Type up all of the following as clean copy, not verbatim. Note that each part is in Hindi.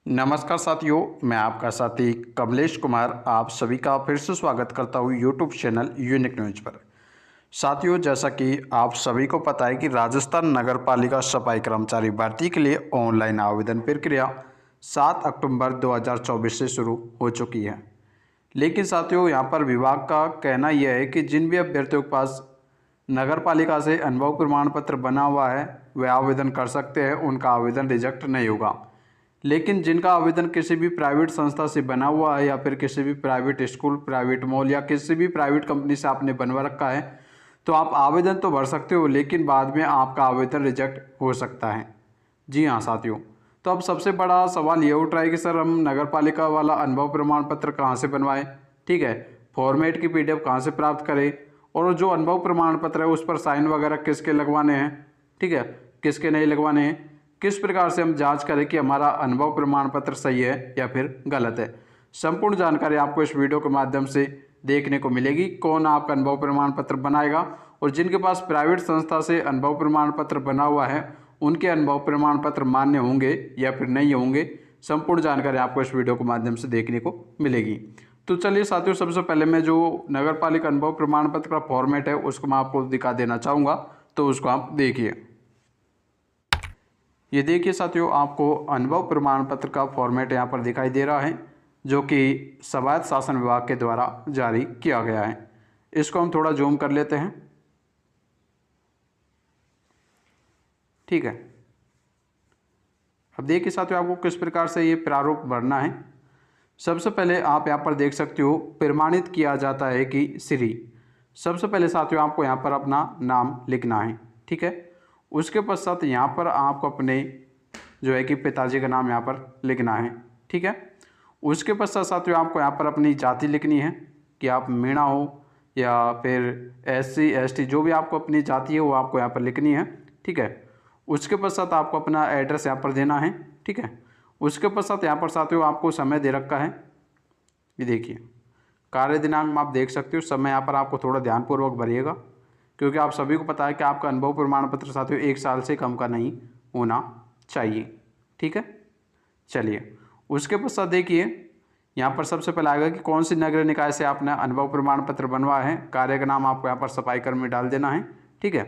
नमस्कार साथियों, मैं आपका साथी कमलेश कुमार आप सभी का फिर से स्वागत करता हूँ यूट्यूब चैनल यूनिक न्यूज पर। साथियों, जैसा कि आप सभी को पता है कि राजस्थान नगर पालिका सफाई कर्मचारी भर्ती के लिए ऑनलाइन आवेदन प्रक्रिया 7 अक्टूबर 2024 से शुरू हो चुकी है। लेकिन साथियों, यहाँ पर विभाग का कहना यह है कि जिन भी अभ्यर्थियों के पास नगर पालिका से अनुभव प्रमाण पत्र बना हुआ है वे आवेदन कर सकते हैं, उनका आवेदन रिजेक्ट नहीं होगा। लेकिन जिनका आवेदन किसी भी प्राइवेट संस्था से बना हुआ है या फिर किसी भी प्राइवेट स्कूल, प्राइवेट मॉल या किसी भी प्राइवेट कंपनी से आपने बनवा रखा है तो आप आवेदन तो भर सकते हो, लेकिन बाद में आपका आवेदन रिजेक्ट हो सकता है। जी हाँ साथियों, तो अब सबसे बड़ा सवाल ये उठ रहा है कि सर हम नगर पालिका वाला अनुभव प्रमाण पत्र कहाँ से बनवाएं, ठीक है, फॉर्मेट की PDF कहाँ से प्राप्त करें, और जो अनुभव प्रमाण पत्र है उस पर साइन वगैरह किसके लगवाने हैं, ठीक है, किसके नहीं लगवाने हैं, किस प्रकार से हम जांच करें कि हमारा अनुभव प्रमाण पत्र सही है या फिर गलत है। संपूर्ण जानकारी आपको इस वीडियो के माध्यम से देखने को मिलेगी। कौन आपका अनुभव प्रमाण पत्र बनाएगा और जिनके पास प्राइवेट संस्था से अनुभव प्रमाण पत्र बना हुआ है उनके अनुभव प्रमाण पत्र मान्य होंगे या फिर नहीं होंगे, संपूर्ण जानकारी आपको इस वीडियो के माध्यम से देखने को मिलेगी। तो चलिए साथियों, सबसे पहले मैं जो नगर पालिका अनुभव प्रमाण पत्र का फॉर्मेट है उसको मैं आपको दिखा देना चाहूँगा, तो उसको आप देखिए। ये देखिए साथियों, आपको अनुभव प्रमाण पत्र का फॉर्मेट यहाँ पर दिखाई दे रहा है जो कि स्वायत्त शासन विभाग के द्वारा जारी किया गया है। इसको हम थोड़ा जूम कर लेते हैं, ठीक है। अब देखिए साथियों, आपको किस प्रकार से ये प्रारूप भरना है। सबसे पहले आप यहाँ पर देख सकते हो प्रमाणित किया जाता है कि श्री। सबसे पहले साथियों आपको यहाँ पर अपना नाम लिखना है, ठीक है। उसके पश्चात यहाँ पर आपको अपने जो है कि पिताजी का नाम यहाँ पर लिखना है, ठीक है। उसके पश्चात साथियों आपको यहाँ पर अपनी जाति लिखनी है कि आप मीणा हो या फिर SC ST, जो भी आपको अपनी जाति है वो आपको यहाँ पर लिखनी है, ठीक है। उसके पश्चात आपको अपना एड्रेस यहाँ पर देना है, ठीक है। उसके पश्चात यहाँ पर साथियों आपको समय दे रखा है, ये देखिए कार्य दिनांक में आप देख सकते हो। समय यहाँ पर आपको थोड़ा ध्यानपूर्वक भरिएगा क्योंकि आप सभी को पता है कि आपका अनुभव प्रमाण पत्र साथियों 1 साल से कम का नहीं होना चाहिए, ठीक है। चलिए, उसके पश्चात देखिए यहाँ पर सबसे पहले आएगा कि कौन सी नगर निकाय से आपने अनुभव प्रमाण पत्र बनवाया है। कार्य का नाम आपको यहाँ पर सफाई कर्मी डाल देना है, ठीक है।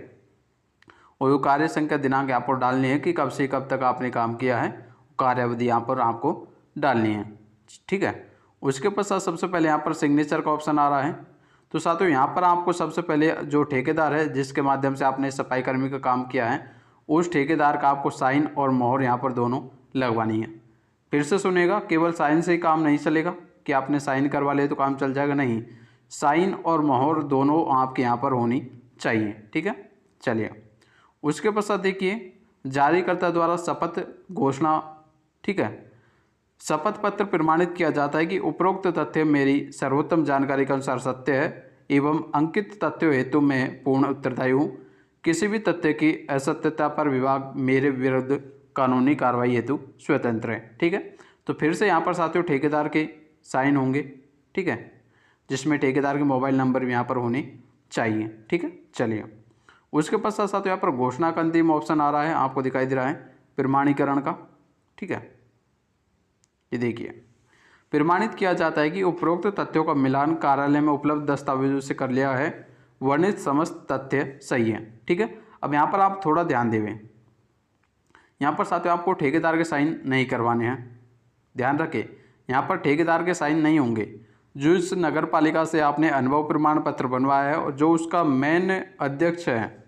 और वो कार्य संख्या दिनांक यहाँ पर डालनी है कि कब से कब तक आपने काम किया है, कार्य अवधि यहाँ पर आपको डालनी है, ठीक है। उसके पश्चात सबसे पहले यहाँ पर सिग्नेचर का ऑप्शन आ रहा है। तो साथियों यहाँ पर आपको सबसे पहले जो ठेकेदार है जिसके माध्यम से आपने सफाई कर्मी का काम किया है उस ठेकेदार का आपको साइन और मोहर यहाँ पर दोनों लगवानी है। फिर से सुनेगा, केवल साइन से ही काम नहीं चलेगा कि आपने साइन करवा लिया तो काम चल जाएगा, नहीं, साइन और मोहर दोनों आपके यहाँ पर होनी चाहिए, ठीक है। चलिए, उसके पश्चात देखिए जारीकर्ता द्वारा शपथ घोषणा, ठीक है। शपथ पत्र प्रमाणित किया जाता है कि उपरोक्त तथ्य मेरी सर्वोत्तम जानकारी के अनुसार सत्य है एवं अंकित तथ्यों हेतु मैं पूर्ण उत्तरदायी हूँ। किसी भी तथ्य की असत्यता पर विभाग मेरे विरुद्ध कानूनी कार्रवाई हेतु स्वतंत्र है, ठीक है। तो फिर से यहाँ पर साथियों ठेकेदार के साइन होंगे, ठीक है, जिसमें ठेकेदार के मोबाइल नंबर भी यहाँ पर होने चाहिए, ठीक है। चलिए, उसके पश्चात साथियों यहाँ पर घोषणा का अंतिम ऑप्शन आ रहा है, आपको दिखाई दे रहा है प्रमाणीकरण का, ठीक है। ये देखिए प्रमाणित किया जाता है कि उपरोक्त तथ्यों का मिलान कार्यालय में उपलब्ध दस्तावेजों से कर लिया है, वर्णित समस्त तथ्य सही है, ठीक है। अब यहाँ पर आप थोड़ा ध्यान देवें, यहाँ पर साथियों आपको ठेकेदार के साइन नहीं करवाने हैं, ध्यान रखें, यहाँ पर ठेकेदार के साइन नहीं होंगे। जो इस नगर पालिका से आपने अनुभव प्रमाण पत्र बनवाया है और जो उसका मेन अध्यक्ष है,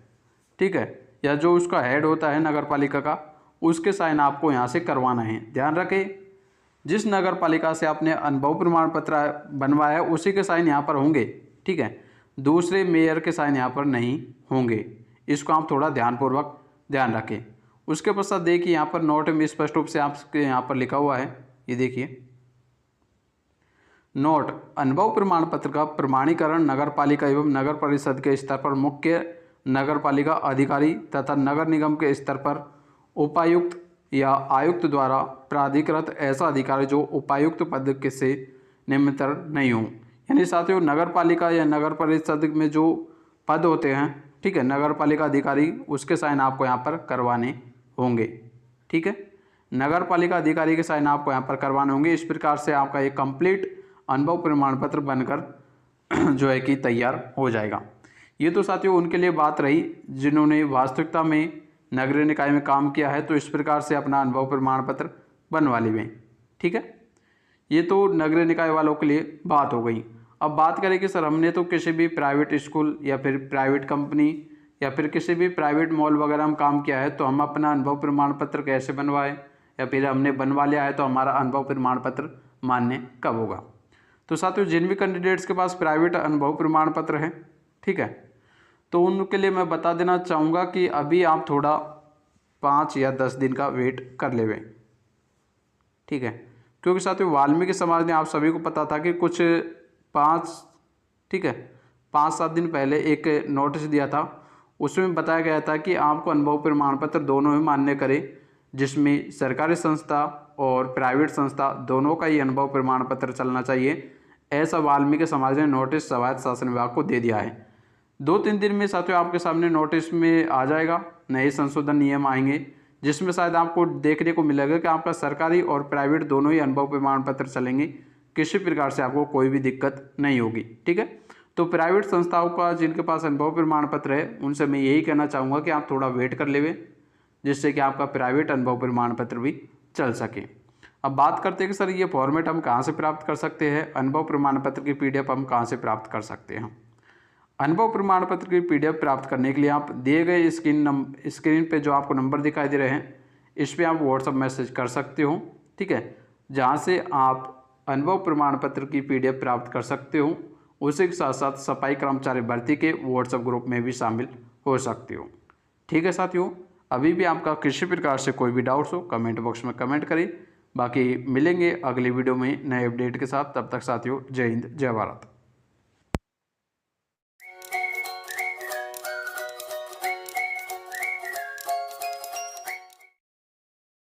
ठीक है, या जो उसका हेड होता है नगर पालिका का, उसके साइन आपको यहाँ से करवाना है। ध्यान रखें, जिस नगर पालिका से आपने अनुभव प्रमाण पत्र बनवाया है उसी के साइन यहाँ पर होंगे, ठीक है, दूसरे मेयर के साइन यहाँ पर नहीं होंगे। इसको आप थोड़ा ध्यानपूर्वक ध्यान रखें। उसके पश्चात देखिए यहाँ पर नोट में स्पष्ट रूप से आपके यहाँ पर लिखा हुआ है, ये देखिए नोट, अनुभव प्रमाण पत्र का प्रमाणीकरण नगर पालिका एवं नगर परिषद के स्तर पर मुख्य नगर पालिका अधिकारी तथा नगर निगम के स्तर पर उपायुक्त या आयुक्त द्वारा प्राधिकृत ऐसा अधिकारी जो उपायुक्त पद के से निम्नतर नहीं हो। यानी साथियों नगर पालिका या नगर परिषद में जो पद होते हैं, ठीक है, नगर पालिका अधिकारी, उसके साइन आपको यहाँ पर करवाने होंगे, ठीक है। नगर पालिका अधिकारी के साइन आपको यहाँ पर करवाने होंगे। इस प्रकार से आपका एक कंप्लीट अनुभव प्रमाण पत्र बनकर जो है कि तैयार हो जाएगा। ये तो साथियों उनके लिए बात रही जिन्होंने वास्तविकता में नगरीय निकाय में काम किया है, तो इस प्रकार से अपना अनुभव प्रमाण पत्र बनवा लिए। ठीक है, ये तो नगरीय निकाय वालों के लिए बात हो गई। अब बात करें कि सर हमने तो किसी भी प्राइवेट स्कूल या फिर प्राइवेट कंपनी या फिर किसी भी प्राइवेट मॉल वगैरह में काम किया है, तो हम अपना अनुभव प्रमाण पत्र कैसे बनवाएं, या फिर हमने बनवा लिया है तो हमारा अनुभव प्रमाण पत्र मान्य कब होगा। तो साथियों जिन भी कैंडिडेट्स के पास प्राइवेट अनुभव प्रमाण पत्र है, ठीक है, तो उनके लिए मैं बता देना चाहूँगा कि अभी आप थोड़ा 5 या 10 दिन का वेट कर लेवें। ठीक है, क्योंकि साथियों वाल्मीकि समाज ने आप सभी को पता था कि कुछ 5-7 दिन पहले एक नोटिस दिया था, उसमें बताया गया था कि आपको अनुभव प्रमाण पत्र दोनों ही मान्य करें, जिसमें सरकारी संस्था और प्राइवेट संस्था दोनों का ही अनुभव प्रमाण पत्र चलना चाहिए। ऐसा वाल्मीकि समाज ने नोटिस स्वायत्त शासन विभाग को दे दिया है। 2-3 दिन में साथियों आपके सामने नोटिस में आ जाएगा, नए संशोधन नियम आएंगे, जिसमें शायद आपको देखने को मिलेगा कि आपका सरकारी और प्राइवेट दोनों ही अनुभव प्रमाण पत्र चलेंगे, किसी प्रकार से आपको कोई भी दिक्कत नहीं होगी। ठीक है, तो प्राइवेट संस्थाओं का जिनके पास अनुभव प्रमाण पत्र है उनसे मैं यही कहना चाहूँगा कि आप थोड़ा वेट कर लेवे, जिससे कि आपका प्राइवेट अनुभव प्रमाण पत्र भी चल सके। अब बात करते हैं कि सर ये फॉर्मेट हम कहाँ से प्राप्त कर सकते हैं, अनुभव प्रमाण पत्र की PDF हम कहाँ से प्राप्त कर सकते हैं। अनुभव प्रमाण पत्र की PDF प्राप्त करने के लिए आप दिए गए स्क्रीन पे जो आपको नंबर दिखाई दे रहे हैं, इस पर आप व्हाट्सअप मैसेज कर सकते हो। ठीक है, जहाँ से आप अनुभव प्रमाण पत्र की PDF प्राप्त कर सकते हो। उसी के साथ साथ सफाई कर्मचारी भर्ती के व्हाट्सएप ग्रुप में भी शामिल हो सकते हो। ठीक है साथियों, अभी भी आपका किसी प्रकार से कोई भी डाउट्स हो कमेंट बॉक्स में कमेंट करें। बाकी मिलेंगे अगली वीडियो में नए अपडेट के साथ, तब तक साथियों जय हिंद जय भारत।